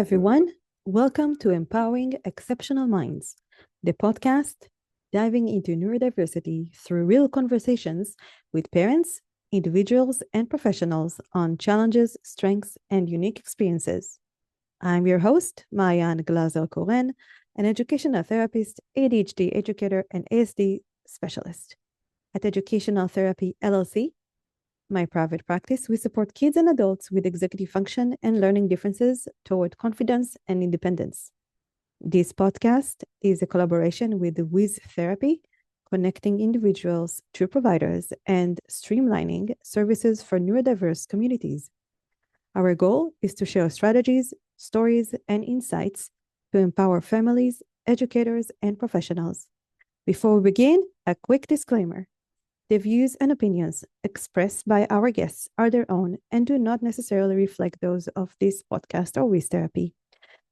everyone. Welcome to Empowering Exceptional Minds, the podcast diving into neurodiversity through real conversations with parents, individuals, and professionals on challenges, strengths, and unique experiences. I'm your host, Maayan Glazer-Koren, an educational therapist, ADHD educator, and ASD specialist. At Educational Therapy LLC, my private practice, we support kids and adults with executive function and learning differences toward confidence and independence. This podcast is a collaboration with the With Therapy, connecting individuals to providers and streamlining services for neurodiverse communities. Our goal is to share strategies, stories, and insights to empower families, educators, and professionals. Before we begin, a quick disclaimer. The views and opinions expressed by our guests are their own and do not necessarily reflect those of this podcast or With Therapy.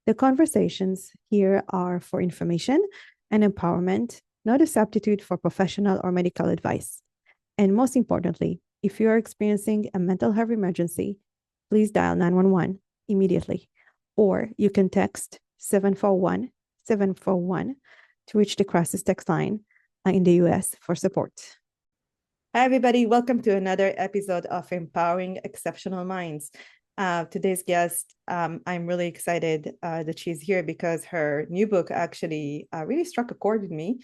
The conversations here are for information and empowerment, not a substitute for professional or medical advice. And most importantly, if you are experiencing a mental health emergency, please dial 911 immediately, or you can text 741-741 to reach the crisis text line in the US for support. Hi, everybody. Welcome to another episode of Empowering Exceptional Minds. Today's guest, I'm really excited that she's here because her new book actually really struck a chord with me.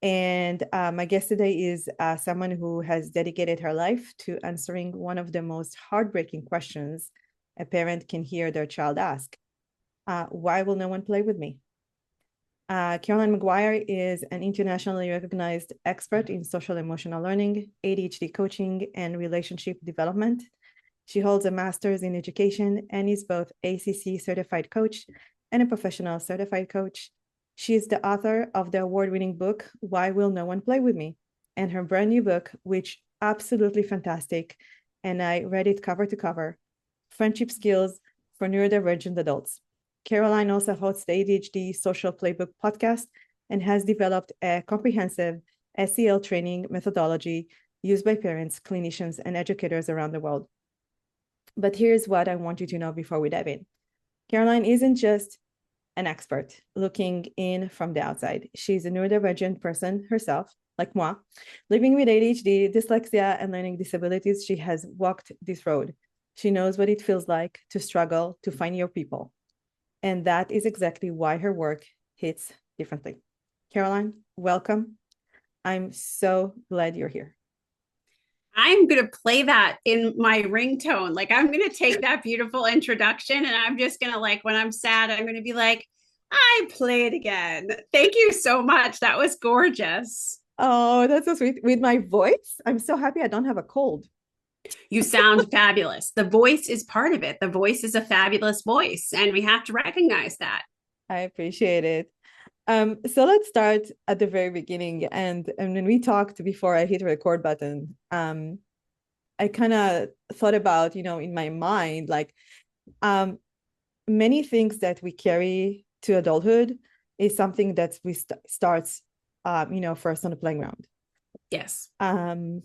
And my guest today is someone who has dedicated her life to answering one of the most heartbreaking questions a parent can hear their child ask. Why will no one play with me? Caroline Maguire is an internationally recognized expert in social emotional learning, ADHD coaching, and relationship development. She holds a master's in education and is both ACC certified coach and a professional certified coach. She is the author of the award-winning book, Why Will No One Play With Me? And her brand new book, which absolutely fantastic, and I read it cover to cover, Friendship Skills for Neurodivergent Adults. Caroline also hosts the ADHD Social Playbook podcast and has developed a comprehensive SEL training methodology used by parents, clinicians, and educators around the world. But here's what I want you to know before we dive in. Caroline isn't just an expert looking in from the outside. She's a neurodivergent person herself, like moi. Living with ADHD, dyslexia, and learning disabilities, she has walked this road. She knows what it feels like to struggle to find your people. And that is exactly why her work hits differently. Caroline, welcome. I'm so glad you're here. I'm going to play that in my ringtone. Like, I'm going to take that beautiful introduction and I'm just going to, like, when I'm sad, I'm going to be like, I play it again. Thank you so much. That was gorgeous. Oh, that's so sweet. With my voice, I'm so happy I don't have a cold. You sound fabulous. The voice is part of it. The voice is a fabulous voice, and we have to recognize that. I appreciate it. So let's start at the very beginning. And when we talked before I hit the record button, I kind of thought about, in my mind, like many things that we carry to adulthood is something that we starts, first on the playground. Yes. And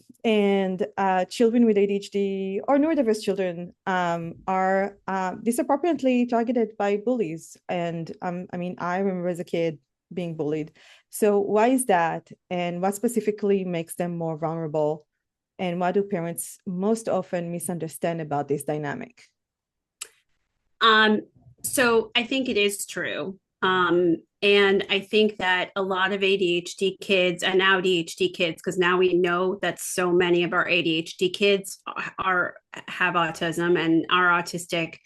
children with ADHD or neurodiverse children are disproportionately targeted by bullies. And I remember as a kid being bullied. So why is that? And what specifically makes them more vulnerable? And what do parents most often misunderstand about this dynamic? So I think it is true. And I think that a lot of ADHD kids and now ADHD kids, because now we know that so many of our ADHD kids have autism and are autistic.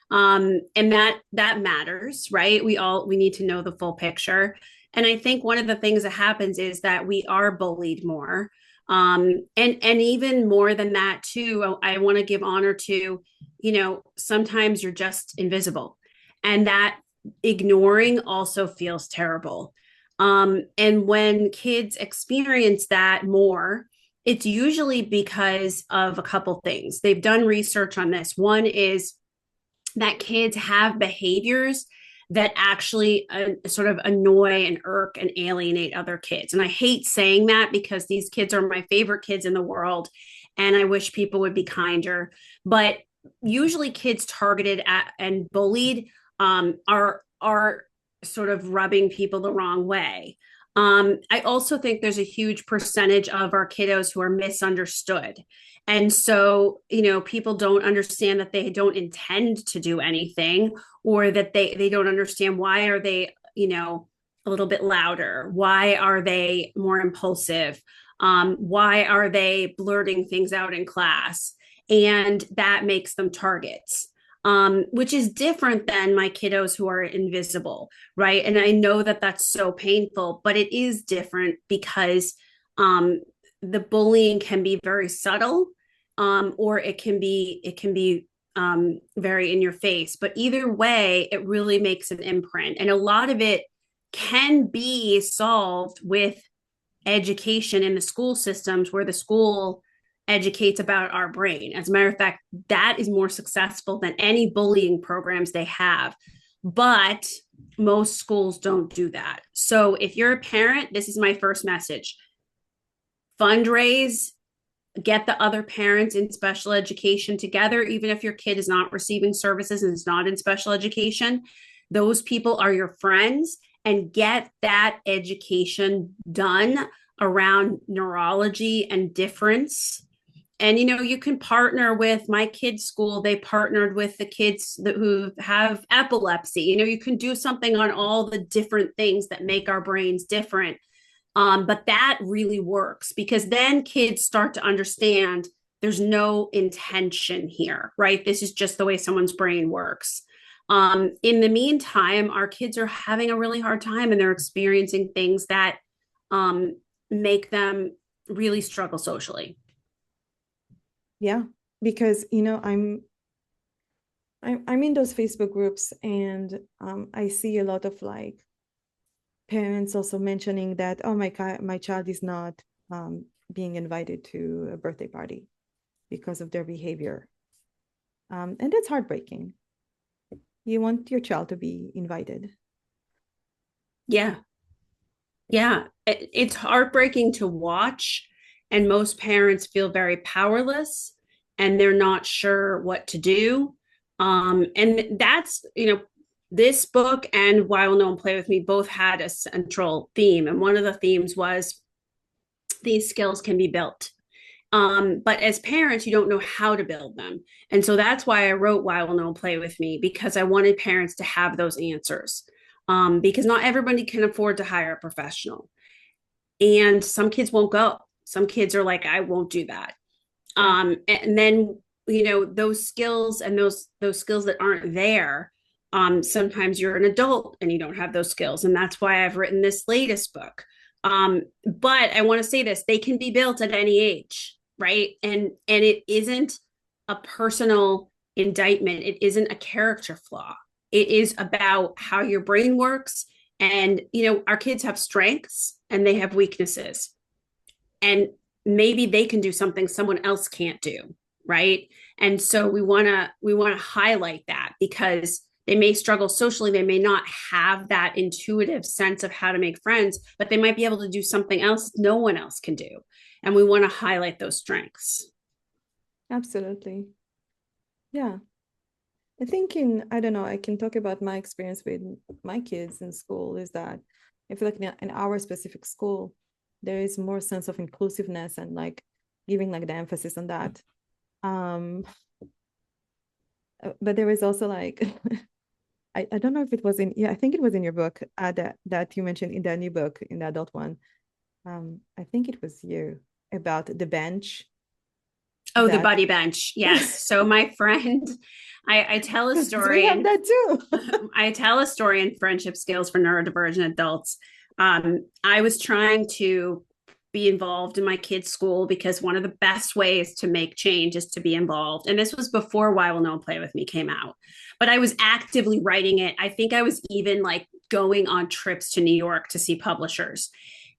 And that matters, right? We need to know the full picture. And I think one of the things that happens is that we are bullied more. And even more than that too, I want to give honor to, sometimes you're just invisible, and that ignoring also feels terrible. And when kids experience that more, it's usually because of a couple things. They've done research on this. One is that kids have behaviors that actually sort of annoy and irk and alienate other kids. And I hate saying that because these kids are my favorite kids in the world, and I wish people would be kinder. But usually kids targeted at and bullied are sort of rubbing people the wrong way. I also think there's a huge percentage of our kiddos who are misunderstood. And so, people don't understand that they don't intend to do anything, or that they don't understand why are they, a little bit louder? Why are they more impulsive? Why are they blurting things out in class? And that makes them targets. Which is different than my kiddos who are invisible, right? And I know that that's so painful, but it is different because the bullying can be very subtle, or it can be very in your face. But either way, it really makes an imprint, and a lot of it can be solved with education in the school systems, where the school educates about our brain. As a matter of fact, that is more successful than any bullying programs they have. But most schools don't do that. So if you're a parent, this is my first message. Fundraise, get the other parents in special education together, even if your kid is not receiving services and is not in special education. Those people are your friends, and get that education done around neurology and difference. And, you can partner with my kids' school. They partnered with the kids who have epilepsy. You can do something on all the different things that make our brains different. But that really works, because then kids start to understand there's no intention here, right? This is just the way someone's brain works. In the meantime, our kids are having a really hard time, and they're experiencing things that make them really struggle socially. Yeah, because I'm in those Facebook groups, and I see a lot of like parents also mentioning that, oh, my child is not being invited to a birthday party because of their behavior, and that's heartbreaking. You want your child to be invited. Yeah. It's heartbreaking to watch, and most parents feel very powerless, and they're not sure what to do. And that's, this book and Why Will No One Play With Me both had a central theme. And one of the themes was these skills can be built. But as parents, you don't know how to build them. And so that's why I wrote Why Will No One Play With Me, because I wanted parents to have those answers. Because not everybody can afford to hire a professional. And some kids won't go. Some kids are like, I won't do that. And then, those skills and those skills that aren't there, sometimes you're an adult and you don't have those skills. And that's why I've written this latest book. But I want to say this, they can be built at any age, right? And it isn't a personal indictment. It isn't a character flaw. It is about how your brain works. And, our kids have strengths and they have weaknesses. And maybe they can do something someone else can't do, right? And so we want to highlight that, because they may struggle socially. They may not have that intuitive sense of how to make friends, but they might be able to do something else no one else can do. And we want to highlight those strengths. Absolutely. Yeah. I think I don't know, I can talk about my experience with my kids in school, is that I feel like in our specific school, there is more sense of inclusiveness and like giving like the emphasis on that. But there is also like, I don't know if it was I think it was in your book that you mentioned in the new book, in the adult one. I think it was you, about the bench. Oh, the buddy bench. Yes. So my friend, I tell a story. We have that too. I tell a story in Friendship Skills for Neurodivergent Adults. I was trying to be involved in my kids' school, because one of the best ways to make change is to be involved. And this was before Why Will No One Play With Me came out. But I was actively writing it. I think I was even like going on trips to New York to see publishers.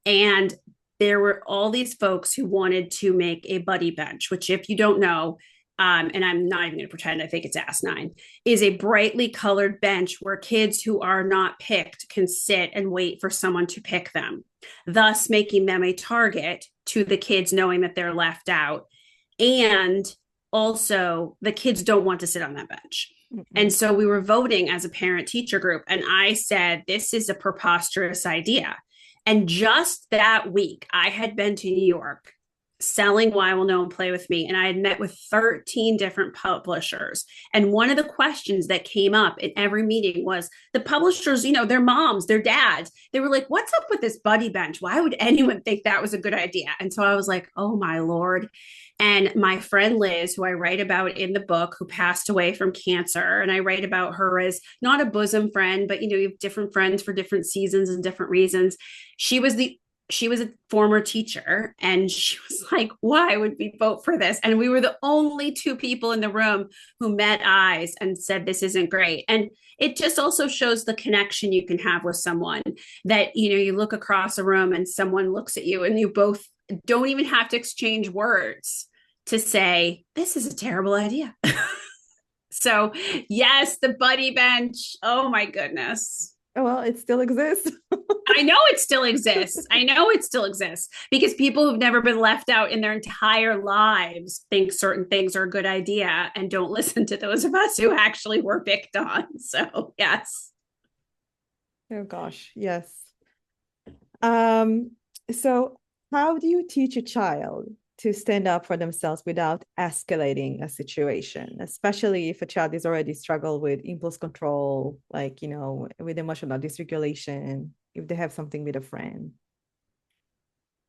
And there were all these folks who wanted to make a buddy bench, which, if you don't know, and I'm not even going to pretend I think it's asinine, is a brightly colored bench where kids who are not picked can sit and wait for someone to pick them, thus making them a target to the kids, knowing that they're left out. And also, the kids don't want to sit on that bench. And Mm-mm. so we were voting as a parent teacher group. And I said, this is a preposterous idea. And just that week, I had been to New York selling Why Will No One Play With Me. And I had met with 13 different publishers. And one of the questions that came up in every meeting was the publishers, their moms, their dads, they were like, what's up with this buddy bench? Why would anyone think that was a good idea? And so I was like, oh my Lord. And my friend Liz, who I write about in the book, who passed away from cancer, and I write about her as not a bosom friend, but you have different friends for different seasons and different reasons. She was a former teacher, and she was like, why would we vote for this? And we were the only two people in the room who met eyes and said, this isn't great. And it just also shows the connection you can have with someone, that you look across a room and someone looks at you and you both don't even have to exchange words to say, this is a terrible idea. So yes, the buddy bench. Oh my goodness. Oh, well, it still exists. I know it still exists. I know it still exists because people who've never been left out in their entire lives think certain things are a good idea and don't listen to those of us who actually were picked on. So yes. Oh gosh, yes. Um, so how do you teach a child to stand up for themselves without escalating a situation, especially if a child is already struggle with impulse control, like, with emotional dysregulation, if they have something with a friend?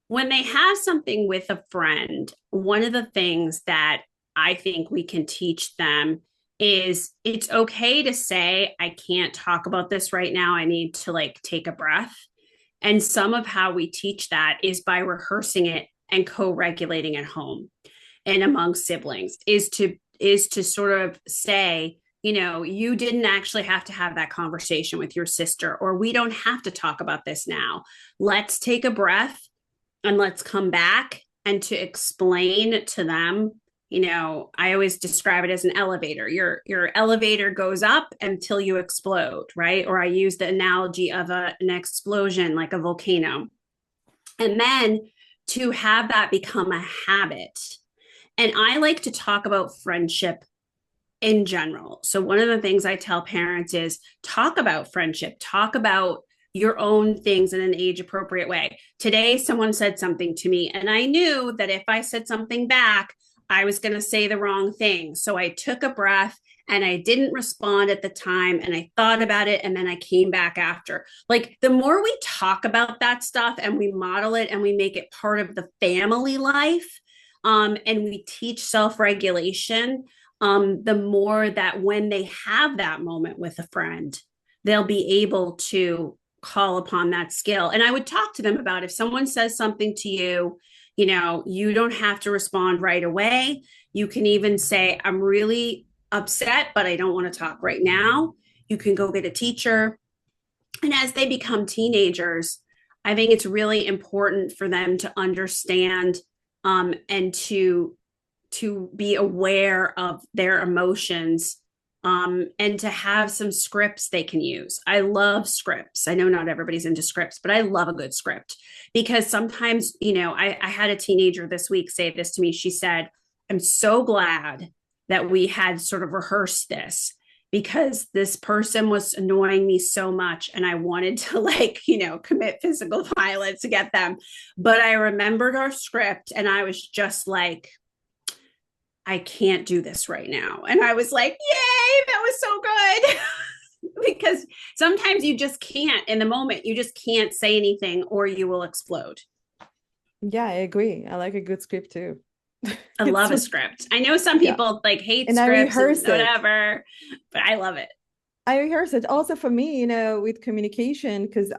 When they have something with a friend, one of the things that I think we can teach them is it's okay to say, I can't talk about this right now. I need to take a breath. And some of how we teach that is by rehearsing it and co-regulating at home and among siblings, is to sort of say, you didn't actually have to have that conversation with your sister, or we don't have to talk about this now. Let's take a breath and let's come back, and to explain to them. I always describe it as an elevator. Your elevator goes up until you explode, right? Or I use the analogy of an explosion, like a volcano. And then to have that become a habit. And I like to talk about friendship in general. So one of the things I tell parents is talk about friendship, talk about your own things in an age appropriate way. Today, someone said something to me, and I knew that if I said something back, I was going to say the wrong thing. So I took a breath and I didn't respond at the time, and I thought about it, and then I came back after. Like, the more we talk about that stuff and we model it and we make it part of the family life, and we teach self-regulation, the more that when they have that moment with a friend, they'll be able to call upon that skill. And I would talk to them about, if someone says something to you, you don't have to respond right away. You can even say, I'm really upset, but I don't want to talk right now. You can go get a teacher. And as they become teenagers, I think it's really important for them to understand, and to be aware of their emotions, and to have some scripts they can use. I love scripts. I know not everybody's into scripts, but I love a good script, because sometimes, I had a teenager this week say this to me. She said, I'm so glad that we had sort of rehearsed this, because this person was annoying me so much and I wanted to commit physical violence to get them. But I remembered our script and I was just like, I can't do this right now. And I was like, yay, that was so good. Because sometimes you just can't, in the moment, you just can't say anything or you will explode. Yeah, I agree. I like a good script too. I love a script. I know some people hate and scripts I rehearse and whatever, but I love it. I rehearse it also for me, with communication, because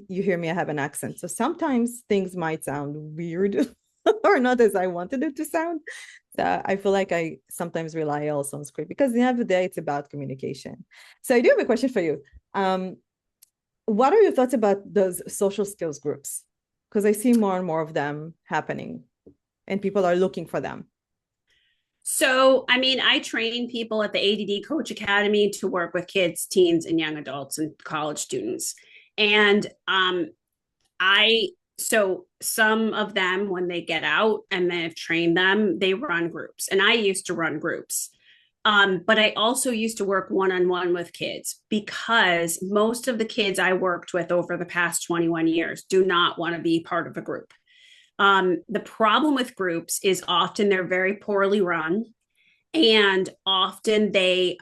you hear me, I have an accent. So sometimes things might sound weird or not as I wanted it to sound. So I feel like I sometimes rely also on script, because at the end of the day, it's about communication. So I do have a question for you. What are your thoughts about those social skills groups? Because I see more and more of them happening and people are looking for them. So, I mean, I train people at the ADD Coach Academy to work with kids, teens, and young adults and college students. And so some of them, when they get out and they've trained them, they run groups. And I used to run groups. But I also used to work one-on-one with kids because most of the kids I worked with over the past 21 years do not want to be part of a group. The problem with groups is often they're very poorly run, and often they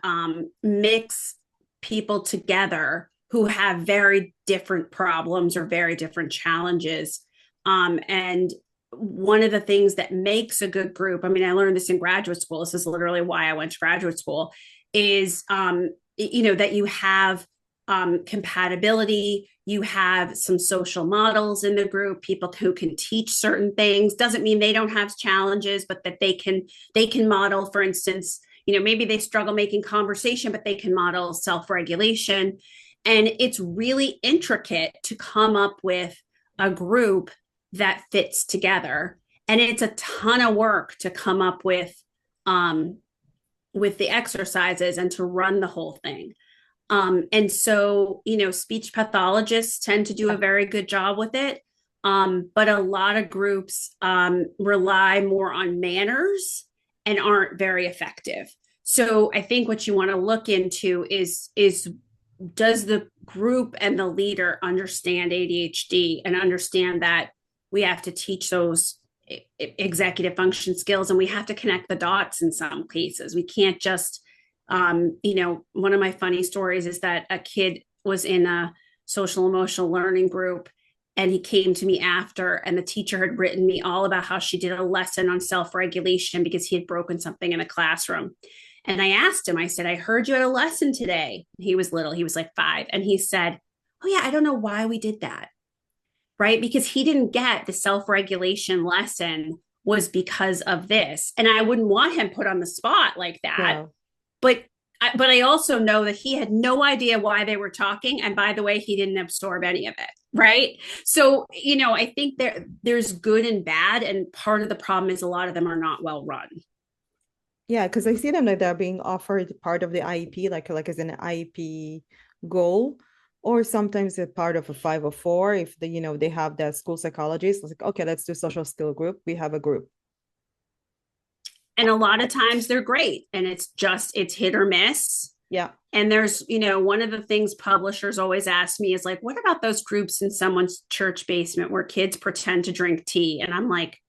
mix people together who have very different problems or very different challenges. And one of the things that makes a good group, I mean, I learned this in graduate school. This is literally why I went to graduate school, is, that you have compatibility, you have some social models in the group, people who can teach certain things. Doesn't mean they don't have challenges, but that they can model, for instance, maybe they struggle making conversation, but they can model self-regulation. And it's really intricate to come up with a group that fits together. And it's a ton of work to come up with the exercises and to run the whole thing. And so, speech pathologists tend to do a very good job with it. But a lot of groups rely more on manners and aren't very effective. So I think what you want to look into is does the group and the leader understand ADHD and understand that we have to teach those executive function skills, and we have to connect the dots in some cases. We can't just, one of my funny stories is that a kid was in a social emotional learning group, and he came to me after, and the teacher had written me all about how she did a lesson on self-regulation because he had broken something in a classroom. And I asked him, I said, I heard you had a lesson today. He was little, he was like 5. And he said, oh yeah, I don't know why we did that. Right? Because he didn't get the self-regulation lesson was because of this. And I wouldn't want him put on the spot like that. Yeah. But I also know that he had no idea why they were talking. And by the way, he didn't absorb any of it. Right. So, I think there's good and bad. And part of the problem is a lot of them are not well run. Yeah, because I see them like they're being offered part of the IEP, like as an IEP goal, or sometimes a part of a 504. If they have that school psychologist, it's like, okay, let's do social skill group. We have a group. And a lot of times they're great, and it's hit or miss. Yeah. And there's, one of the things publishers always ask me is like, what about those groups in someone's church basement where kids pretend to drink tea? And I'm like,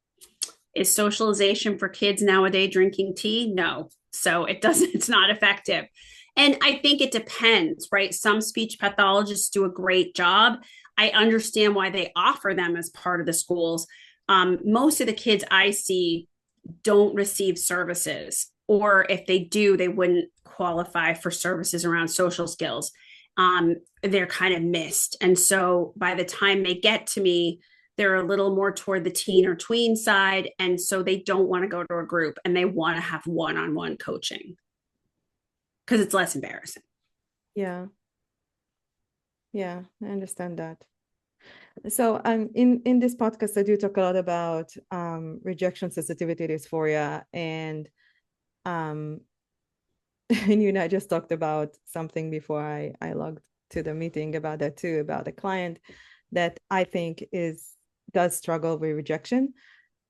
is socialization for kids nowadays drinking tea? No. So it's not effective. And I think it depends, right? Some speech pathologists do a great job. I understand why they offer them as part of the schools. Most of the kids I see don't receive services, or if they do, they wouldn't qualify for services around social skills. They're kind of missed. And so by the time they get to me, they're a little more toward the teen or tween side. And so they don't want to go to a group, and they want to have one-on-one coaching because it's less embarrassing. Yeah. Yeah, I understand that. So in this podcast, I do talk a lot about rejection sensitivity dysphoria, and and I just talked about something before I logged to the meeting about that too, about a client that I think does struggle with rejection.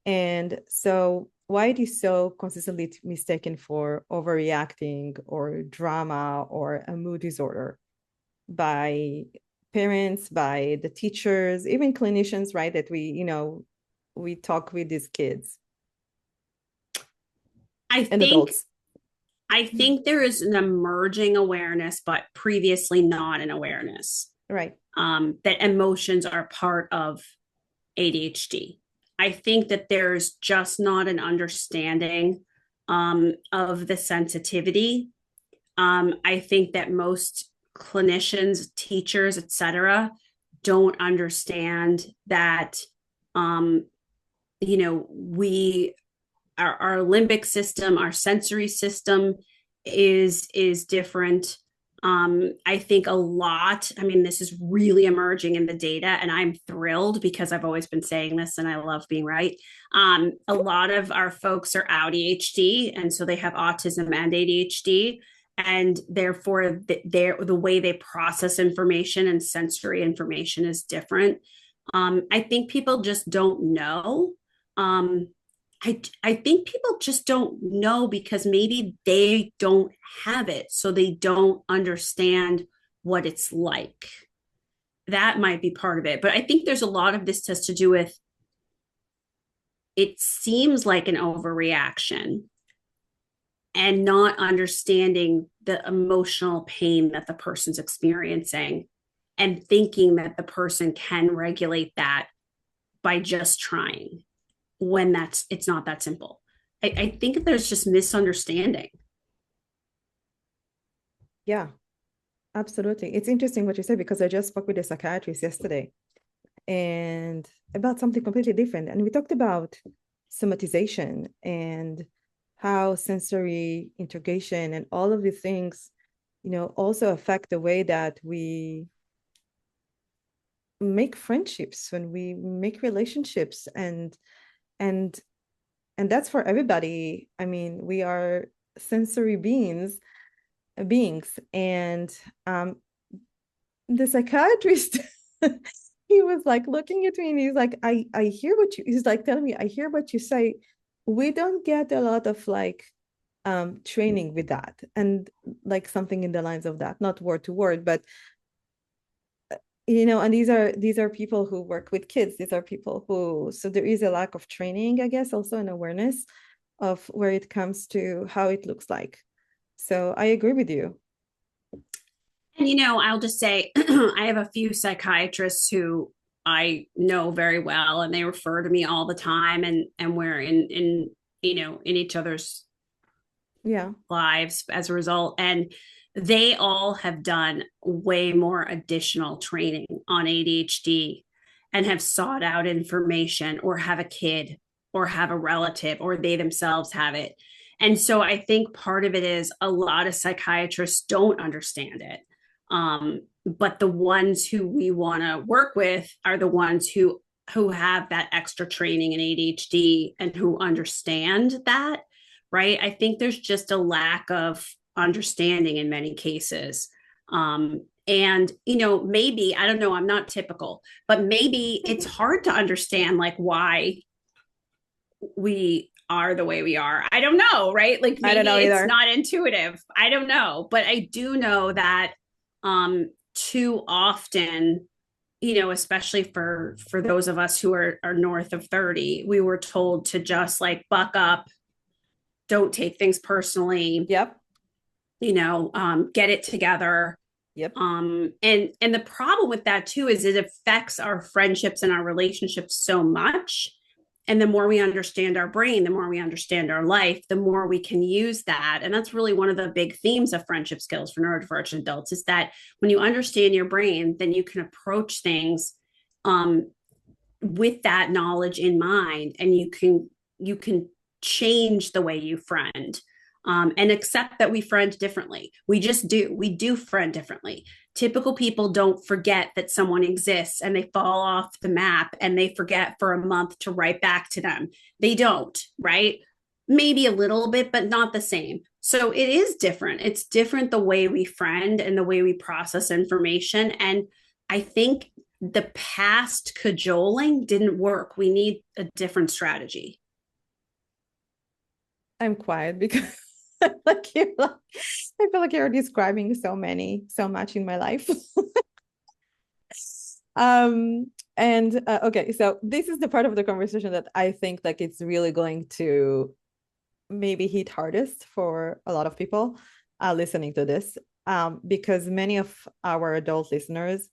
And so why it is so consistently mistaken for overreacting or drama or a mood disorder by parents, by the teachers, even clinicians, right? That we talk with these kids. Adults. I think there is an emerging awareness, but previously not an awareness. Right. That emotions are part of ADHD. I think that there's just not an understanding of the sensitivity. I think that most clinicians, teachers, etc., don't understand that, our limbic system, our sensory system is different. I think this is really emerging in the data, and I'm thrilled because I've always been saying this and I love being right. A lot of our folks are ADHD, and so they have autism and ADHD, and therefore the way they process information and sensory information is different. I think people just don't know. I think people just don't know because maybe they don't have it, so they don't understand what it's like. That might be part of it. But I think there's a lot of this has to do with it seems like an overreaction and not understanding the emotional pain that the person's experiencing and thinking that the person can regulate that by just trying when it's not that simple. I think there's just misunderstanding. Yeah, absolutely. It's interesting what you said because I just spoke with a psychiatrist yesterday and about something completely different. And we talked about somatization and how sensory integration and all of these things, also affect the way that we make friendships, when we make relationships, and and that's for everybody. I mean, we are sensory beings, and the psychiatrist he was like looking at me and he's like, I hear what you, he's like telling me, I hear what you say. We don't get a lot of like training with that, and like something in the lines of that, not word to word, but and these are people who work with kids. These are people who, so there is a lack of training, I guess, also an awareness of where it comes to how it looks like. So I agree with you. And I'll just say I have a few psychiatrists who I know very well, and they refer to me all the time, and we're in in each other's Yeah. lives as a result. And they all have done way more additional training on ADHD and have sought out information or have a kid or have a relative or they themselves have it. And so I think part of it is a lot of psychiatrists don't understand it. But the ones who we want to work with are the ones who have that extra training in ADHD and who understand that, right? I think there's just a lack of understanding in many cases. And maybe, I don't know, I'm not typical, but maybe it's hard to understand like why we are the way we are. I don't know, right? Like I don't maybe know it's either. not intuitive. I don't know, but I do know that too often, especially for those of us who are north of 30, we were told to just like buck up, don't take things personally, Yep. get it together. Yep. And the problem with that too is it affects our friendships and our relationships so much. And the more we understand our brain, the more we understand our life, the more we can use that. And that's really one of the big themes of friendship skills for neurodivergent adults is that when you understand your brain, then you can approach things with that knowledge in mind, and you can change the way you friend, and accept that we friend differently. We do friend differently. Typical people don't forget that someone exists and they fall off the map and they forget for a month to write back to them. They don't, right? Maybe a little bit, but not the same. So it is different. It's different the way we friend and the way we process information. And I think the past cajoling didn't work. We need a different strategy. I'm quiet because like I feel like you're describing so much in my life. And okay, so this is the part of the conversation that I think like it's really going to maybe hit hardest for a lot of people listening to this, because many of our adult listeners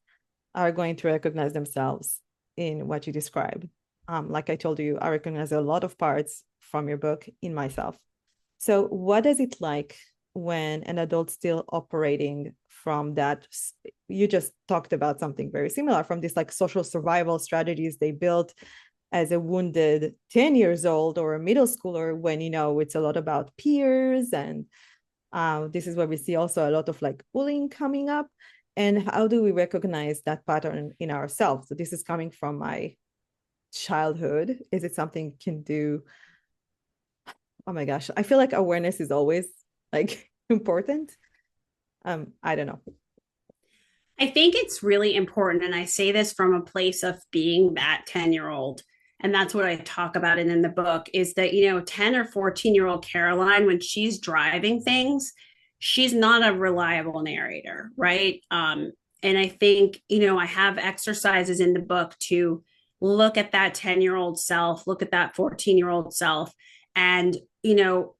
are going to recognize themselves in what you describe. Like I told you, I recognize a lot of parts from your book in myself. So what is it like when an adult still operating from that? You just talked about something very similar, from this like social survival strategies they built as a wounded 10 years old or a middle schooler, when it's a lot about peers, and this is where we see also a lot of like bullying coming up. And how do we recognize that pattern in ourselves? So this is coming from my childhood. Is it something can do? Oh my gosh, I feel like awareness is always like important. I don't know. I think it's really important. And I say this from a place of being that 10-year-old, and that's what I talk about in the book, is that, 10 or 14-year-old Caroline, when she's driving things, she's not a reliable narrator, right? And I think, I have exercises in the book to look at that 10-year-old self, look at that 14-year-old self, and,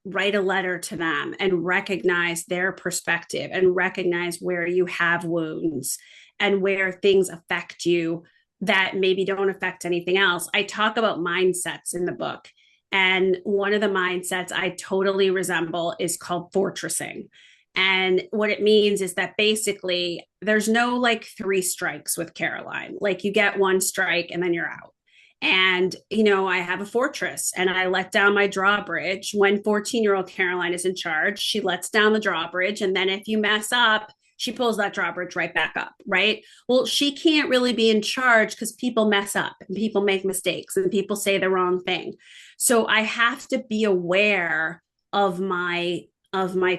write a letter to them and recognize their perspective and recognize where you have wounds and where things affect you that maybe don't affect anything else. I talk about mindsets in the book. And one of the mindsets I totally resemble is called fortressing. And what it means is that basically there's no like three strikes with Caroline. Like you get one strike and then you're out. And, I have a fortress and I let down my drawbridge. When 14-year-old Caroline is in charge, she lets down the drawbridge. And then if you mess up, she pulls that drawbridge right back up, right? Well, she can't really be in charge because people mess up and people make mistakes and people say the wrong thing. So I have to be aware of my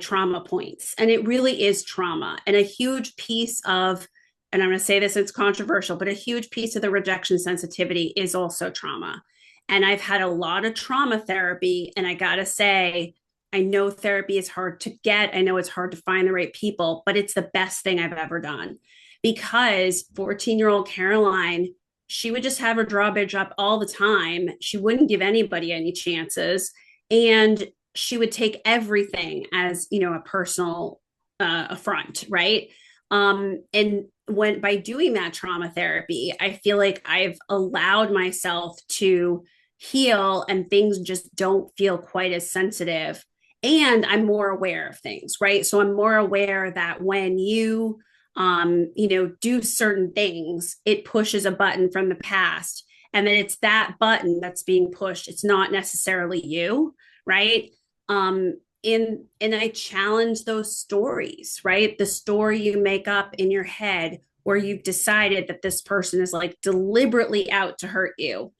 trauma points. And it really is trauma. And a huge piece of, and I'm going to say this, it's controversial, but a huge piece of the rejection sensitivity is also trauma. And I've had a lot of trauma therapy. And I got to say, I know therapy is hard to get. I know it's hard to find the right people, but it's the best thing I've ever done, because 14-year-old Caroline, she would just have her drawbridge up all the time. She wouldn't give anybody any chances. And she would take everything as, a personal affront, right? And when by doing that trauma therapy, I feel like I've allowed myself to heal and things just don't feel quite as sensitive. And I'm more aware of things, right? So I'm more aware that when you do certain things, it pushes a button from the past. And then it's that button that's being pushed. It's not necessarily you, right? And I challenge those stories, right? The story you make up in your head where you've decided that this person is like deliberately out to hurt you.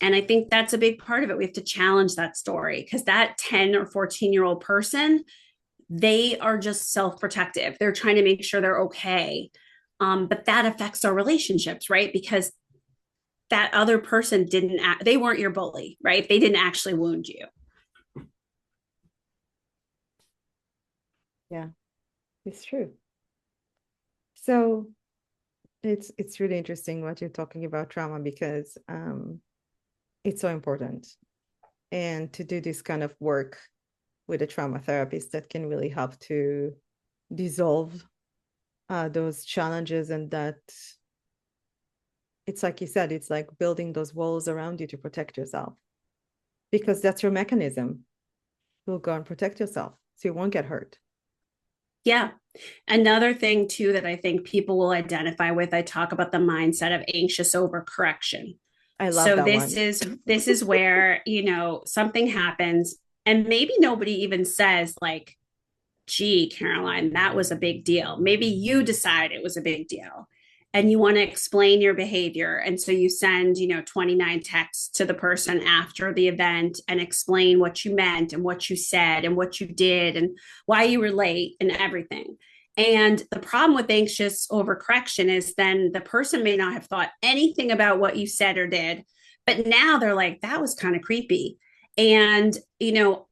And I think that's a big part of it. We have to challenge that story, because that 10 or 14-year-old person, they are just self-protective. They're trying to make sure they're okay. But that affects our relationships, right? Because that other person they weren't your bully, right? They didn't actually wound you. Yeah, it's true. So it's really interesting what you're talking about trauma, because it's so important. And to do this kind of work with a trauma therapist, that can really help to dissolve those challenges, and that it's like you said, it's like building those walls around you to protect yourself, because that's your mechanism. You'll go and protect yourself so you won't get hurt. Yeah. Another thing too that I think people will identify with, I talk about the mindset of anxious overcorrection. I love So that this is where, something happens and maybe nobody even says like, gee, Caroline, that was a big deal. Maybe you decide it was a big deal and you want to explain your behavior. And so you send, 29 texts to the person after the event and explain what you meant and what you said and what you did and why you were late and everything. And the problem with anxious overcorrection is then the person may not have thought anything about what you said or did, but now they're like, that was kind of creepy. And,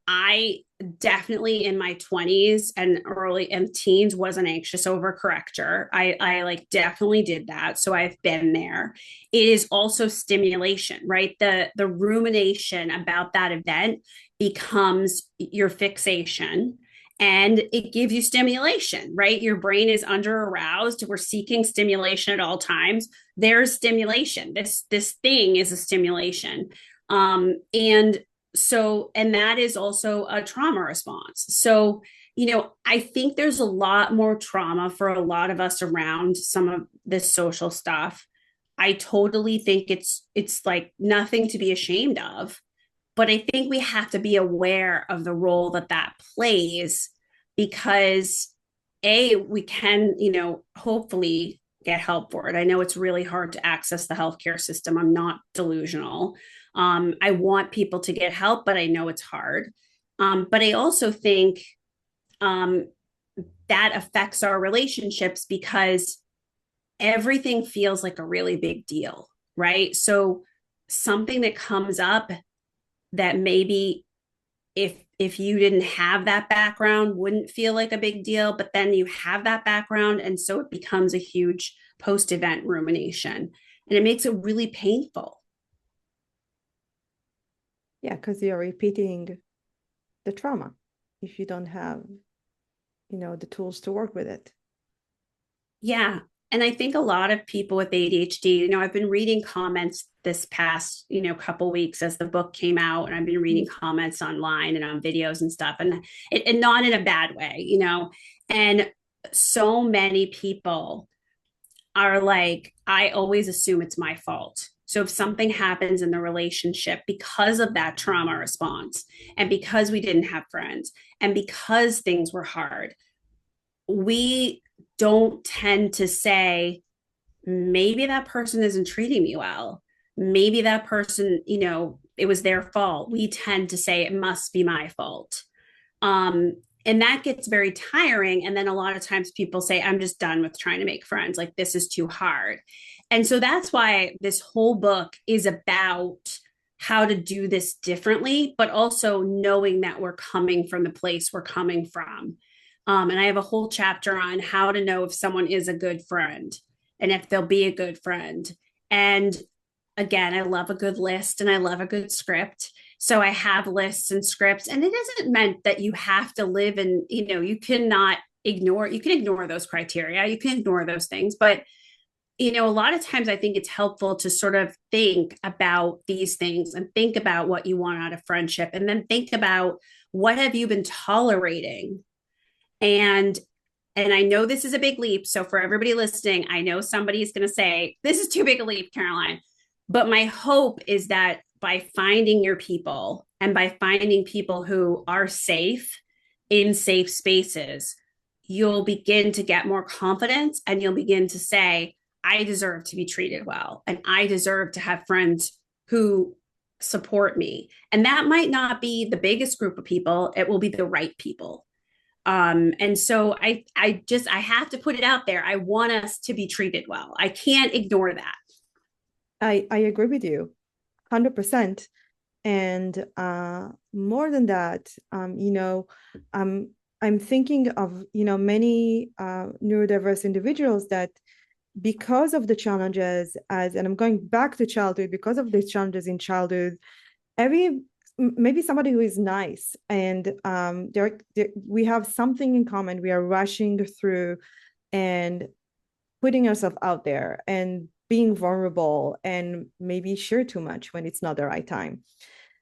I definitely in my 20s and early and teens was an anxious overcorrector. I like definitely did that. So I've been there. It is also stimulation, right? The rumination about that event becomes your fixation. And it gives you stimulation, right? Your brain is under aroused. We're seeking stimulation at all times. There's stimulation. This thing is a stimulation. And that is also a trauma response. So, I think there's a lot more trauma for a lot of us around some of this social stuff. I totally think it's like nothing to be ashamed of, but I think we have to be aware of the role that plays, because we can, hopefully get help for it. I know it's really hard to access the healthcare system. I'm not delusional. I want people to get help, but I know it's hard. But I also think that affects our relationships, because everything feels like a really big deal, right? So something that comes up that maybe if you didn't have that background wouldn't feel like a big deal, but then you have that background, and so it becomes a huge post-event rumination, and it makes it really painful. Yeah, because you're repeating the trauma if you don't have, the tools to work with it. Yeah. And I think a lot of people with ADHD, I've been reading comments this past, couple weeks as the book came out, and I've been reading comments online and on videos and stuff, and not in a bad way, and so many people are like, I always assume it's my fault. So if something happens in the relationship because of that trauma response, and because we didn't have friends, and because things were hard, we don't tend to say, maybe that person isn't treating me well. Maybe that person, it was their fault. We tend to say it must be my fault. And that gets very tiring. And then a lot of times people say, I'm just done with trying to make friends. Like, this is too hard. And so that's why this whole book is about how to do this differently, but also knowing that we're coming from the place we're coming from. And I have a whole chapter on how to know if someone is a good friend and if they'll be a good friend. And again, I love a good list and I love a good script. So I have lists and scripts, and it isn't meant that you have to live in, you can ignore those criteria, you can ignore those things. But, a lot of times I think it's helpful to sort of think about these things and think about what you want out of friendship, and then think about what have you been tolerating. And I know this is a big leap. So for everybody listening, I know somebody's going to say, this is too big a leap, Caroline. But my hope is that by finding your people and by finding people who are safe in safe spaces, you'll begin to get more confidence, and you'll begin to say, I deserve to be treated well, and I deserve to have friends who support me. And that might not be the biggest group of people. It will be the right people. And so I have to put it out there. I want us to be treated well. I can't ignore that. I agree with you 100%. And more than that, I'm thinking of, many neurodiverse individuals that, because of the challenges and I'm going back to childhood, because of the challenges in childhood, maybe somebody who is nice and we have something in common. We are rushing through and putting ourselves out there and being vulnerable and maybe share too much when it's not the right time.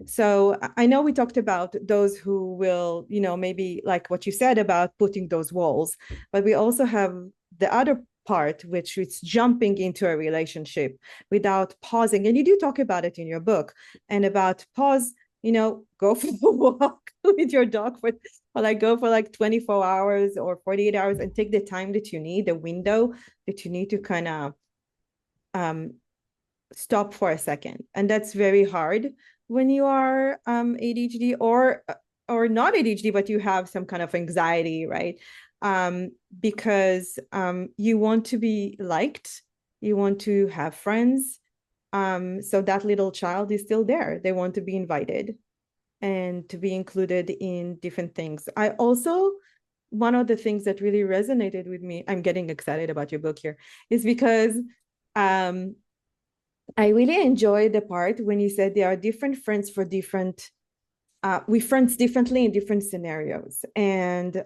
So I know we talked about those who will, maybe like what you said about putting those walls, but we also have the other part, which is jumping into a relationship without pausing. And you do talk about it in your book, and about pause, go for a walk with your dog go for like 24 hours or 48 hours and take the time that you need, the window that you need to kind of stop for a second. And that's very hard when you are ADHD or not ADHD, but you have some kind of anxiety, right? Because you want to be liked, you want to have friends. So that little child is still there. They want to be invited and to be included in different things. I also, one of the things that really resonated with me, I'm getting excited about your book here, is because I really enjoyed the part when you said there are different friends for different we friends differently in different scenarios. And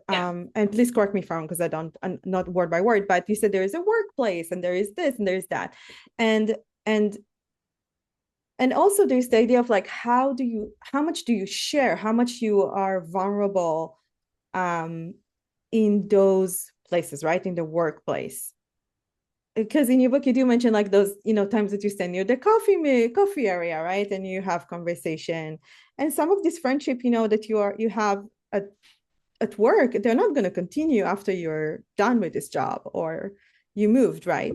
please correct me if I'm wrong, because I'm not word by word, but you said there is a workplace and there is this and there is that. And also there's the idea of like, how much do you share, how much you are vulnerable in those places, right? In the workplace. Because in your book, you do mention like those, times that you stand near the coffee area, right? And you have conversation. And some of this friendship, that you have at work, they're not going to continue after you're done with this job or you moved, right?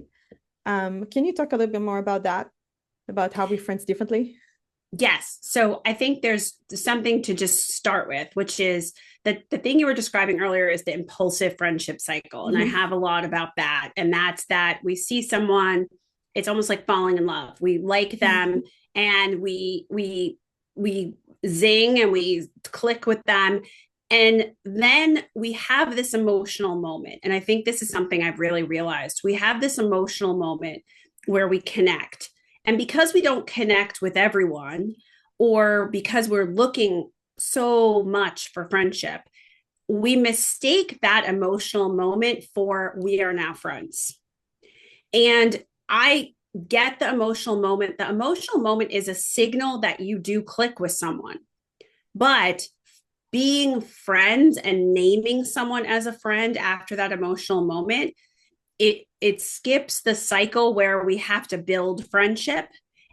Can you talk a little bit more about that? About how we friends differently? Yes. So I think there's something to just start with, which is that the thing you were describing earlier is the impulsive friendship cycle. And I have a lot about that. And that's that we see someone it's almost like falling in love. We like them and we zing and we click with them. And then we have this emotional moment. And I think this is something I've really realized. We have this emotional moment where we connect. And because we don't connect with everyone, or because we're looking so much for friendship, we mistake that emotional moment for we are now friends. And I get the emotional moment. The emotional moment is a signal that you do click with someone. But being friends and naming someone as a friend after that emotional moment, it skips the cycle where we have to build friendship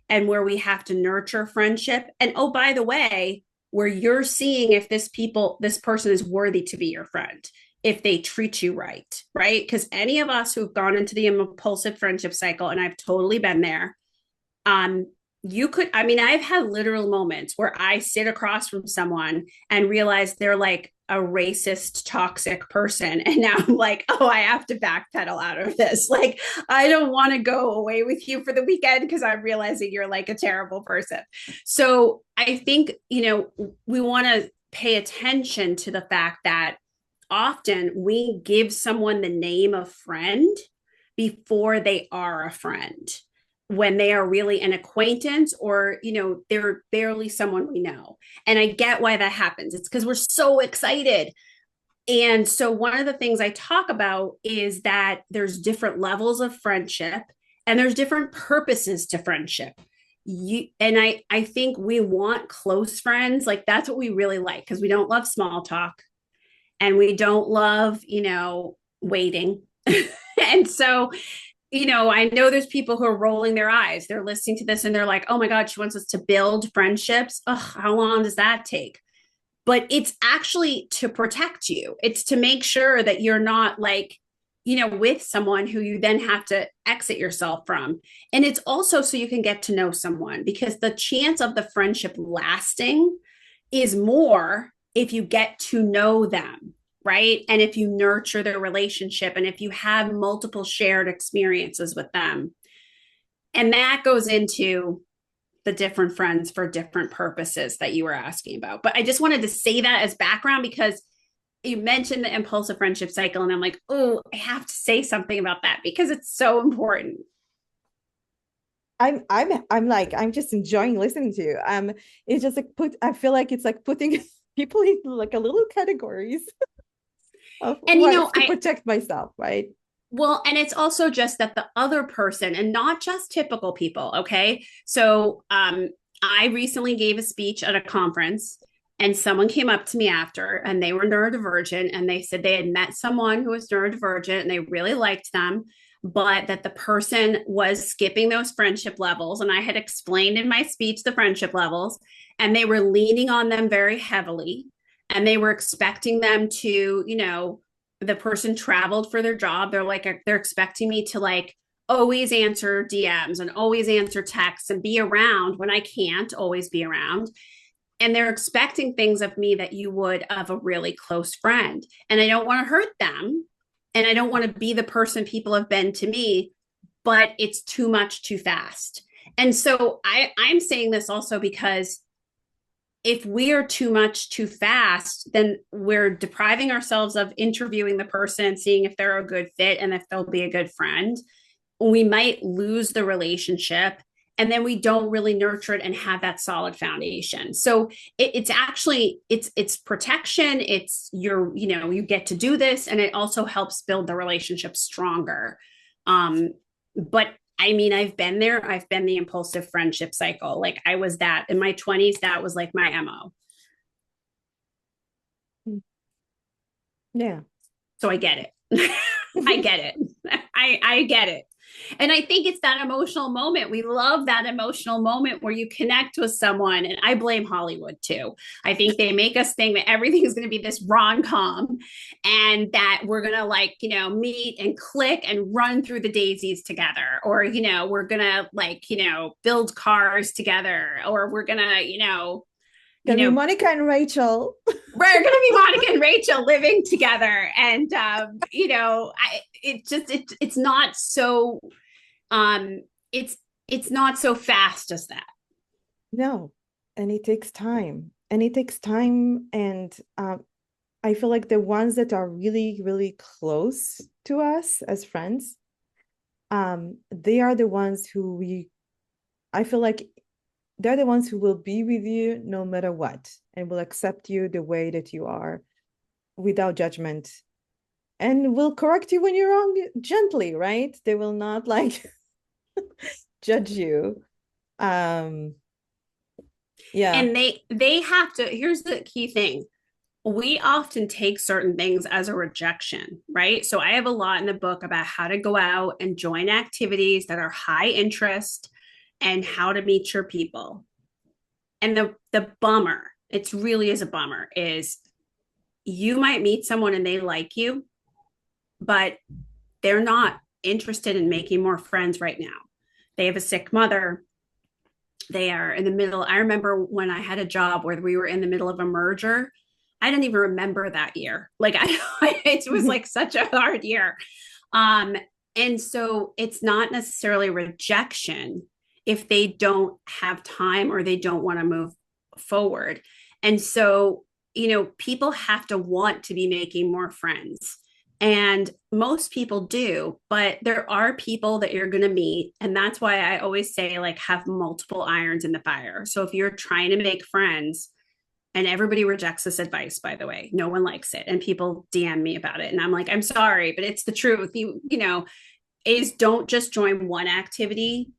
and where we have to nurture friendship. And oh, by the way, where you're seeing if this person is worthy to be your friend, if they treat you right, right? Because any of us who've gone into the impulsive friendship cycle, and I've totally been there, I've had literal moments where I sit across from someone and realize they're like a racist, toxic person. And now I'm like, oh, I have to backpedal out of this. Like, I don't want to go away with you for the weekend because I'm realizing you're like a terrible person. So I think, we want to pay attention to the fact that often we give someone the name of friend before they are a friend, when they are really an acquaintance, or they're barely someone we know. And I get why that happens. It's because we're so excited. And so one of the things I talk about is that there's different levels of friendship and there's different purposes to friendship. I think we want close friends. Like, that's what we really like, because we don't love small talk and we don't love waiting. And so I know there's people who are rolling their eyes. They're listening to this and they're like, oh my God, she wants us to build friendships. Ugh, how long does that take? But it's actually to protect you. It's to make sure that you're not with someone who you then have to exit yourself from. And it's also so you can get to know someone, because the chance of the friendship lasting is more if you get to know them. Right. And if you nurture their relationship and if you have multiple shared experiences with them. And that goes into the different friends for different purposes that you were asking about. But I just wanted to say that as background, because you mentioned the impulsive friendship cycle. And I'm like, oh, I have to say something about that because it's so important. I'm just enjoying listening to you. It's just like I feel like it's like putting people in like a little categories. And to protect myself, right? Well, and it's also just that the other person, and not just typical people. Okay. So I recently gave a speech at a conference, and someone came up to me after, and they were neurodivergent, and they said they had met someone who was neurodivergent and they really liked them, but that the person was skipping those friendship levels. And I had explained in my speech the friendship levels, and they were leaning on them very heavily. And they were expecting them to, the person traveled for their job. They're expecting me to always answer DMs and always answer texts and be around when I can't always be around. And they're expecting things of me that you would of a really close friend. And I don't want to hurt them. And I don't want to be the person people have been to me, but it's too much too fast. And so I'm saying this also because if we are too much too fast, then we're depriving ourselves of interviewing the person, seeing if they're a good fit and if they'll be a good friend. We might lose the relationship, and then we don't really nurture it and have that solid foundation. So it's actually, it's protection. It's you get to do this, and it also helps build the relationship stronger. But I mean, I've been there. I've been the impulsive friendship cycle. Like, I was that in my 20s. That was like my MO. Yeah. So I get it. I get it. I get it. And I think it's that emotional moment. We love that emotional moment where you connect with someone. And I blame Hollywood too. I think they make us think that everything is going to be this rom-com, and that we're going to meet and click and run through the daisies together. Or, we're going to build cars together. Or we're going to, Gonna be Monica and Rachel. We're gonna be Monica and Rachel living together, and it's not so. it's not so fast as that. No, and it takes time. And it takes time. And I feel like the ones that are really, really close to us as friends, they are the ones who I feel like they're the ones who will be with you no matter what and will accept you the way that you are without judgment and will correct you when you're wrong gently, right? They will not like judge you. Um, yeah. And they have to, here's the key thing. We often take certain things as a rejection, right? So I have a lot in the book about how to go out and join activities that are high interest and how to meet your people. And the bummer, it's really is a bummer, is you might meet someone and they like you, but they're not interested in making more friends right now. They have a sick mother. They are in the middle. I remember when I had a job where we were in the middle of a merger. I didn't even remember that year. Like it was like such a hard year. Um, and so it's not necessarily rejection if they don't have time or they don't want to move forward. And so, people have to want to be making more friends. And most people do, but there are people that you're going to meet. And that's why I always say, like, have multiple irons in the fire. So if you're trying to make friends, and everybody rejects this advice, by the way, no one likes it. And people DM me about it. And I'm like, I'm sorry, but it's the truth. Is don't just join one activity,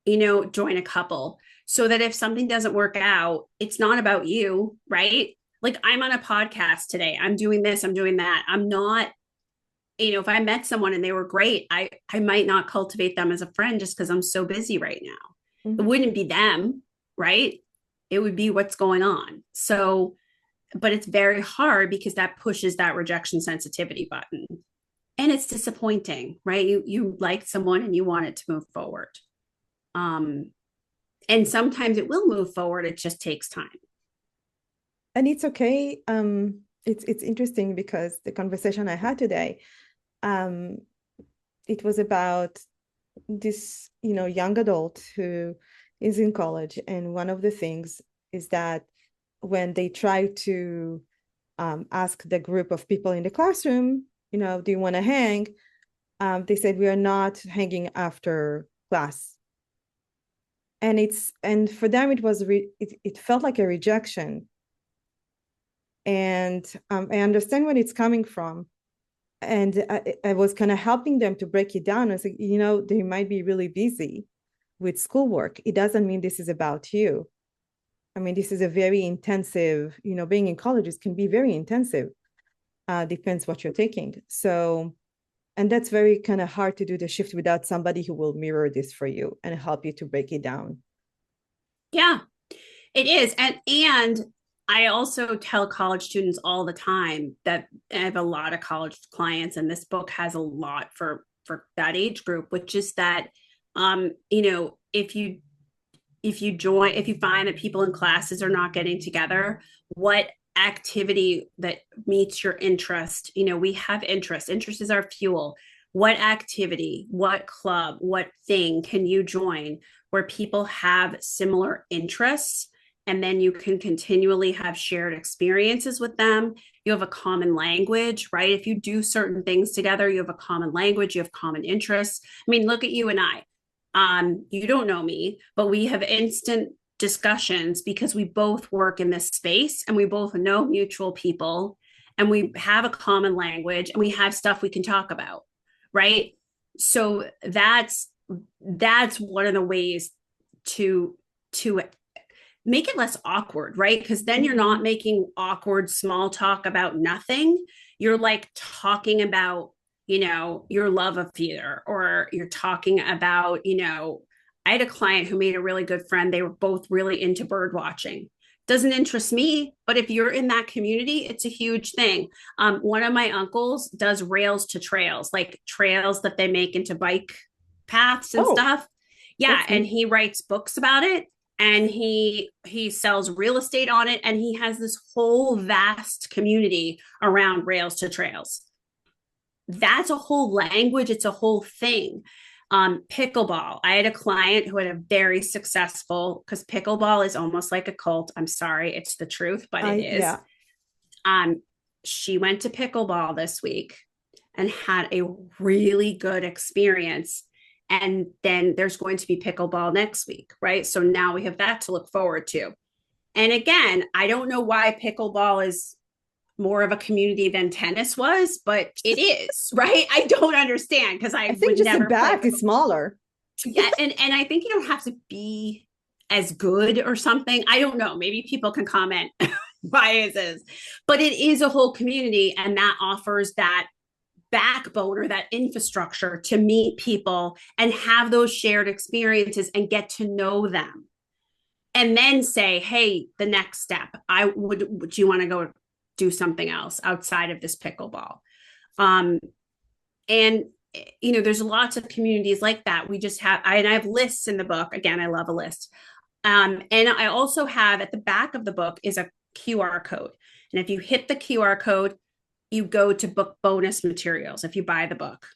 join a couple so that if something doesn't work out, it's not about you, right? Like I'm on a podcast today. I'm doing this, I'm doing that. I'm not, if I met someone and they were great, I might not cultivate them as a friend just because I'm so busy right now. Mm-hmm. It wouldn't be them, right? It would be what's going on. So, but it's very hard because that pushes that rejection sensitivity button. And it's disappointing, right? You like someone and you want it to move forward. And sometimes it will move forward. It just takes time. And it's okay. It's interesting because the conversation I had today, it was about this, young adult who is in college. And one of the things is that when they try to ask the group of people in the classroom, do you want to hang? They said, we are not hanging after class. And for them, it felt like a rejection. And I understand where it's coming from. And I was kind of helping them to break it down. I was like, they might be really busy with schoolwork. It doesn't mean this is about you. I mean, this is a very intensive, being in colleges can be very intensive. Depends what you're taking. So, and that's very kind of hard to do the shift without somebody who will mirror this for you and help you to break it down. Yeah, it is. And I also tell college students all the time that I have a lot of college clients, and this book has a lot for that age group, which is that if you find that people in classes are not getting together, what activity that meets your interest, we have interest is our fuel. What activity, what club, what thing can you join where people have similar interests, and then you can continually have shared experiences with them? You have a common language, right? If you do certain things together, you have a common language, you have common interests. I mean, look at you and I. You don't know me, but we have instant discussions because we both work in this space and we both know mutual people and we have a common language and we have stuff we can talk about, right? So that's one of the ways to make it less awkward, right? Because then you're not making awkward small talk about nothing. You're like talking about, your love of theater, or you're talking about, I had a client who made a really good friend. They were both really into bird watching. Doesn't interest me, but if you're in that community, it's a huge thing. One of my uncles does rails to trails, like trails that they make into bike paths and stuff. Yeah, and he writes books about it, and he sells real estate on it, and he has this whole vast community around rails to trails. That's a whole language, it's a whole thing. Pickleball. I had a client who had a very successful, because pickleball is almost like a cult. I'm sorry, it's the truth, but it is. Yeah. She went to pickleball this week and had a really good experience. And then there's going to be pickleball next week, right? So now we have that to look forward to. And again, I don't know why pickleball is more of a community than tennis was, but it is, right? I don't understand because I I think would just the never play back is smaller. yeah, and I think you don't have to be as good or something. I don't know. Maybe people can comment why it is, but it is a whole community, and that offers that backbone or that infrastructure to meet people and have those shared experiences and get to know them. And then say, hey, the next step, would you want to go do something else outside of this pickleball? And there's lots of communities like that. We just have, I have lists in the book. Again, I love a list. And I also have at the back of the book is a QR code. And if you hit the QR code, you go to book bonus materials if you buy the book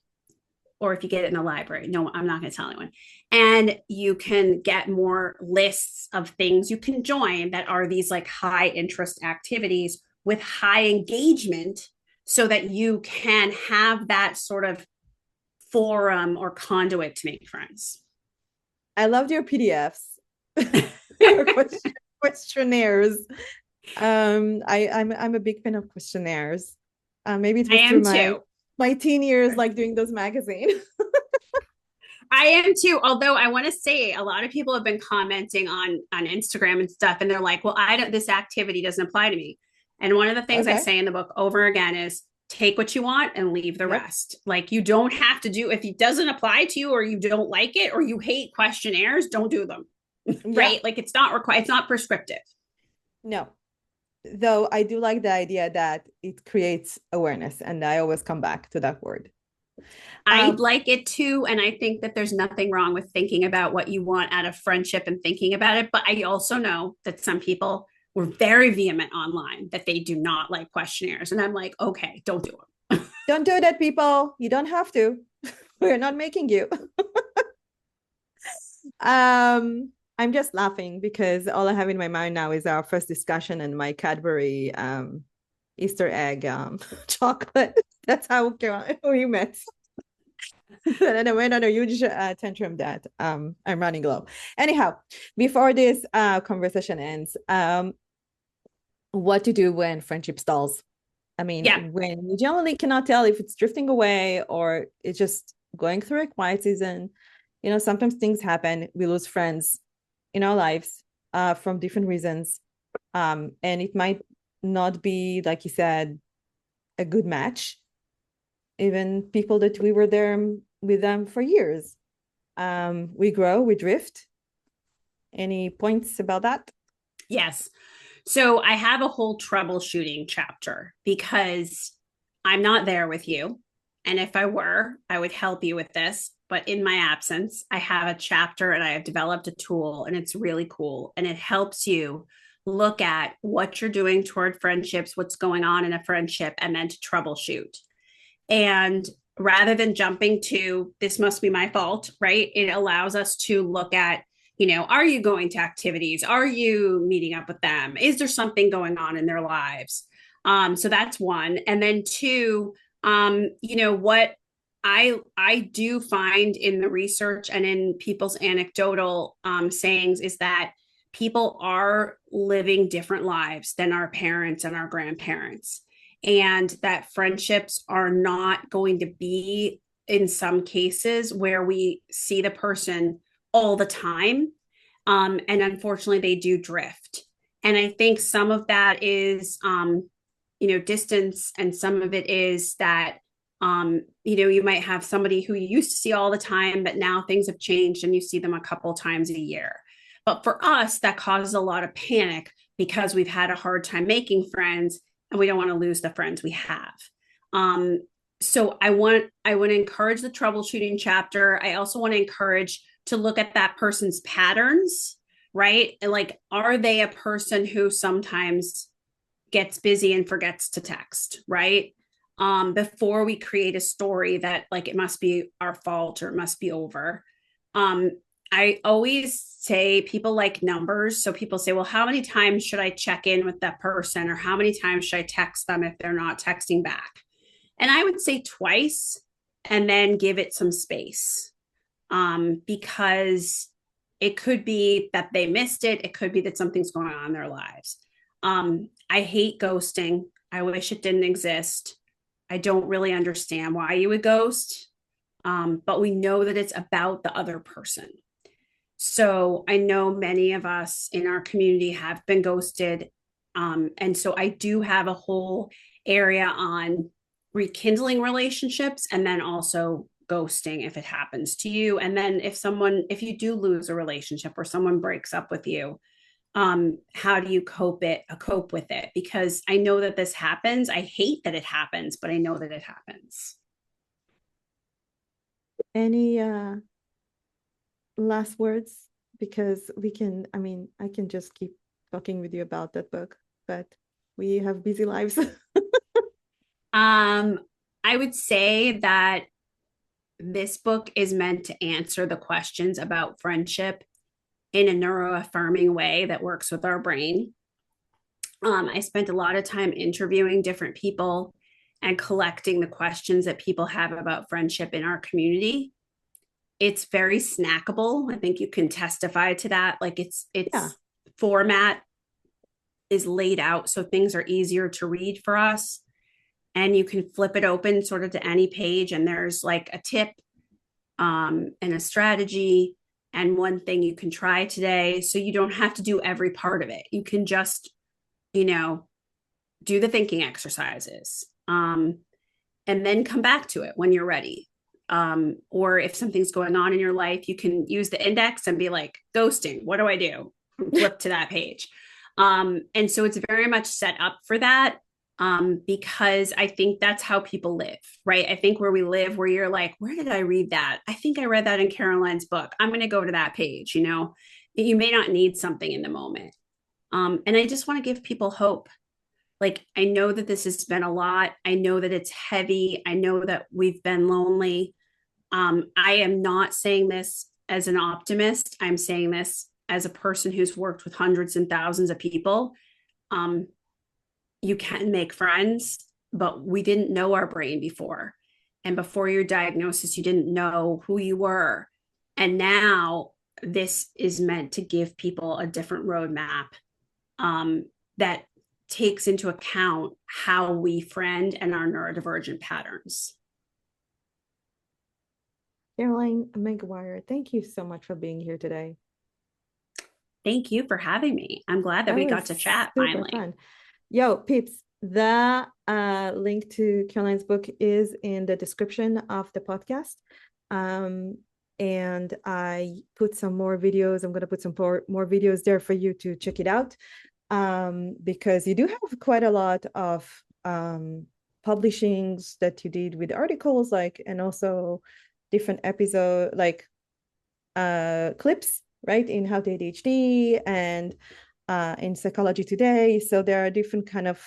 or if you get it in the library. No, I'm not going to tell anyone. And you can get more lists of things you can join that are these like high interest activities with high engagement so that you can have that sort of forum or conduit to make friends. I loved your PDFs, your questionnaires. I'm a big fan of questionnaires. Maybe it was through my teen years, like doing those magazines. I am too. Although I want to say a lot of people have been commenting on Instagram and stuff, and they're like, "Well, this activity doesn't apply to me." And one of the things I say in the book over again is take what you want and leave the rest. Like you don't have to do, if it doesn't apply to you or you don't like it or you hate questionnaires, don't do them. Right? Like it's not required. It's not prescriptive. No. Though I do like the idea that it creates awareness, and I always come back to that word. I like it too. And I think that there's nothing wrong with thinking about what you want out of friendship and thinking about it. But I also know that some people were very vehement online that they do not like questionnaires. And I'm like, okay, don't do them. Don't do that, people. You don't have to. We're not making you. I'm just laughing because all I have in my mind now is our first discussion and my Cadbury Easter egg chocolate. That's how we met. And I went on a huge tantrum that I'm running low. Anyhow, before this conversation ends, what to do when friendship stalls? I mean, when you generally cannot tell if it's drifting away or it's just going through a quiet season. Sometimes things happen. We lose friends in our lives from different reasons. And it might not be, like you said, a good match. Even people that we were there with them for years. We grow, we drift. Any points about that? Yes. So I have a whole troubleshooting chapter because I'm not there with you. And if I were, I would help you with this. But in my absence, I have a chapter and I have developed a tool, and it's really cool. And it helps you look at what you're doing toward friendships, what's going on in a friendship, and then to troubleshoot. And rather than jumping to this must be my fault, right? It allows us to look at, are you going to activities? Are you meeting up with them? Is there something going on in their lives? So that's one. And then two, what I do find in the research and in people's anecdotal sayings is that people are living different lives than our parents and our grandparents. And that friendships are not going to be, in some cases, where we see the person all the time. And unfortunately, they do drift. And I think some of that is, distance. And some of it is that, you might have somebody who you used to see all the time, but now things have changed and you see them a couple times a year. But for us, that causes a lot of panic because we've had a hard time making friends and we don't want to lose the friends we have. So I want to encourage the troubleshooting chapter. I also want to encourage to look at that person's patterns, right? And like, are they a person who sometimes gets busy and forgets to text, right? before we create a story that like it must be our fault or it must be over. Um, I always say people like numbers. So people say, well, how many times should I check in with that person? Or how many times should I text them if they're not texting back? And I would say twice and then give it some space, because it could be that they missed it. It could be that something's going on in their lives. I hate ghosting. I wish it didn't exist. I don't really understand why you would ghost, but we know that it's about the other person. So I know many of us in our community have been ghosted. And so I do have a whole area on rekindling relationships and then also ghosting if it happens to you. And then if you do lose a relationship or someone breaks up with you, how do you cope with it? Because I know that this happens. I hate that it happens, but I know that it happens. Any last words? Because I can just keep talking with you about that book, but we have busy lives. I would say that this book is meant to answer the questions about friendship in a neuroaffirming way that works with our brain. I spent a lot of time interviewing different people and collecting the questions that people have about friendship in our community. It's very snackable. I think you can testify to that. Like its Yeah. format is laid out so things are easier to read for us. And you can flip it open sort of to any page, and there's like a tip, and a strategy and one thing you can try today. So you don't have to do every part of it. You can just, do the thinking exercises, and then come back to it when you're ready. Or if something's going on in your life, you can use the index and be like, ghosting, what do I do? Flip to that page. And so it's very much set up for that, because I think that's how people live, right? I think where we live, where you're like, where did I read that? I think I read that in Caroline's book. I'm going to go to that page. You may not need something in the moment. And I just want to give people hope. Like, I know that this has been a lot. I know that it's heavy. I know that we've been lonely. I am not saying this as an optimist. I'm saying this as a person who's worked with hundreds and thousands of people. You can make friends, but we didn't know our brain before. And before your diagnosis, you didn't know who you were. And now this is meant to give people a different roadmap, that takes into account how we friend and our neurodivergent patterns. Caroline Maguire, thank you so much for being here today. Thank you for having me. I'm glad that we got to chat finally. Fun. Yo, peeps, the link to Caroline's book is in the description of the podcast. And I put some more videos. I'm going to put some more videos there for you to check it out. Because you do have quite a lot of publishings that you did with articles, and also different episode, clips, right, in How to ADHD and in Psychology Today. So there are different kind of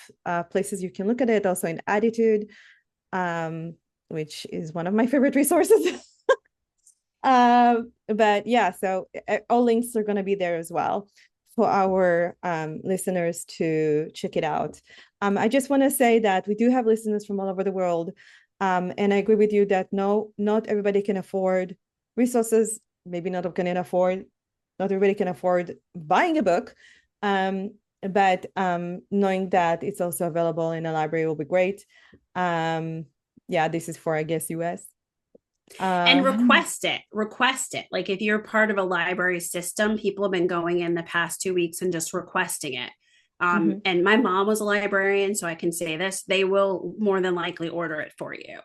places you can look at it. Also in Attitude, which is one of my favorite resources. But yeah, so all links are going to be there as well for our listeners to check it out. I just want to say that we do have listeners from all over the world. And I agree with you that not everybody can afford resources. Maybe not everybody can afford buying a book. But knowing that it's also available in a library will be great. Yeah, this is for, I guess, US. And request it. Like if you're part of a library system, people have been going in the past 2 weeks and just requesting it. And my mom was a librarian, so I can say this, they will more than likely order it for you.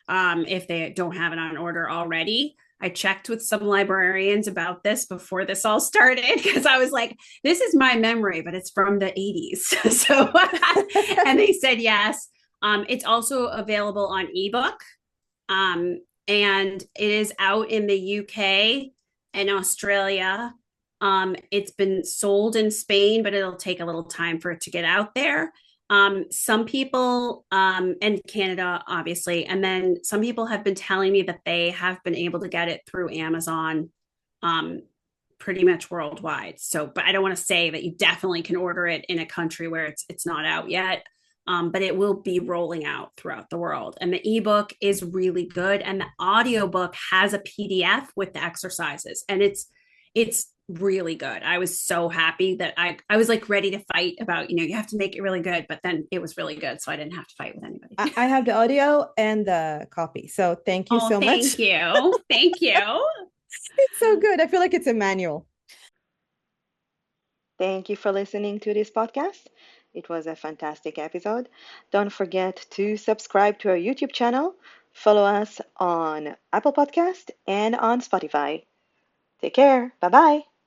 If they don't have it on order already. I checked with some librarians about this before this all started, because I was like, this is my memory, but it's from the 80s. So, and they said yes. It's also available on ebook. And it is out in the UK and Australia. It's been sold in Spain, but it'll take a little time for it to get out there. Some people, and Canada, obviously, and then some people have been telling me that they have been able to get it through Amazon, um, pretty much worldwide. So, but I don't want to say that you definitely can order it in a country where it's not out yet. But it will be rolling out throughout the world. And the ebook is really good. And the audiobook has a PDF with the exercises. And it's really good. I was so happy that I was like ready to fight about, you have to make it really good, but then it was really good. So I didn't have to fight with anybody. I have the audio and the copy. So thank you Oh, so much. thank you. Thank you. It's so good. I feel like it's a manual. Thank you for listening to this podcast. It was a fantastic episode. Don't forget to subscribe to our YouTube channel, follow us on Apple Podcast and on Spotify. Take care. Bye bye.